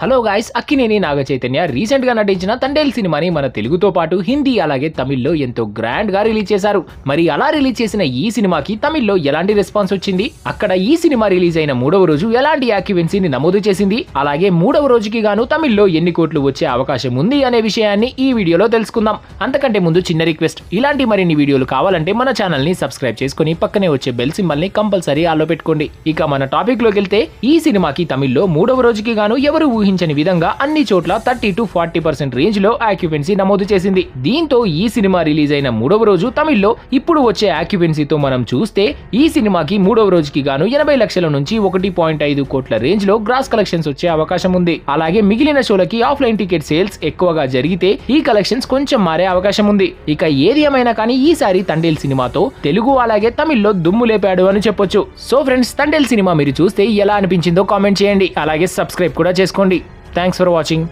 Hello guys, Akkineni Naga Chaitanya recent గా నటించిన తండేల్ సినిమాని మన తెలుగుతో పాటు హిందీ అలాగే తమిళ్లో ఎంతో గ్రాండ్ గా రిలీజ్ చేశారు. మరి అలా రిలీజ్ చేసిన ఈ సినిమాకి తమిళ్లో ఎలాంటి రెస్పాన్స్ వచ్చింది, అక్కడ ఈ సినిమా రిలీజ్ అయిన 3వ రోజు ఎలాంటి ఆక్యుపెన్సీని నమోదు చేసింది, అలాగే 3వ రోజుకి గాను తమిళ్లో ఎన్ని కోట్లు వచ్చే అవకాశం ఉంది అనే విషయాన్ని ఈ వీడియోలో తెలుసుకుందాం. అంతకంటే ముందు చిన్న రిక్వెస్ట్, ఇలాంటి మరిన్ని వీడియోలు కావాలంటే మన ఛానల్ ని సబ్స్క్రైబ్ చేసుకుని పక్కనే వచ్చే బెల్ సింబల్ ని కంపల్సరీ ఆల్లో పెట్టుకోండి. ఇక మన టాపిక్ లోకి వెళ్తే, ఈ సినిమాకి తమిళ్లో 3వ రోజుకి గాను ఎవరు ఊహించని విధంగా అన్ని చోట్ల 30 to 40% రేంజ్ లో ఆక్యుపెన్సీ నమోదు చేసింది. దీంతో ఈ సినిమా రిలీజ్ అయిన 3వ రోజు తమిళ్లో ఇప్పుడు వచ్చే ఆక్యుపెన్సీతో మనం చూస్తే ఈ సినిమాకి 3వ రోజుకి గాను 80 లక్షల నుంచి 1.5 కోట్ల రేంజ్ లో గ్రాస్ కలెక్షన్స్ వచ్చే అవకాశం ఉంది. అలాగే మిగిలిన షోలకి ఆఫ్లైన్ టికెట్ సేల్స్ ఎక్కువగా జరిగితే ఈ కలెక్షన్స్ కొంచెం మారే అవకాశం ఉంది. ఇక ఏది ఏమైనా కానీ ఈసారి తండేల్ సినిమాతో తెలుగు అలాగే తమిళ్లో దుమ్ము లేపాడు అని చెప్పొచ్చు. సో ఫ్రెండ్స్, తండేల్ సినిమా మీరు చూస్తే ఎలా అనిపించిందో కామెంట్ చేయండి, అలాగే సబ్స్క్రైబ్ కూడా చేసుకోండి. Thanks for watching.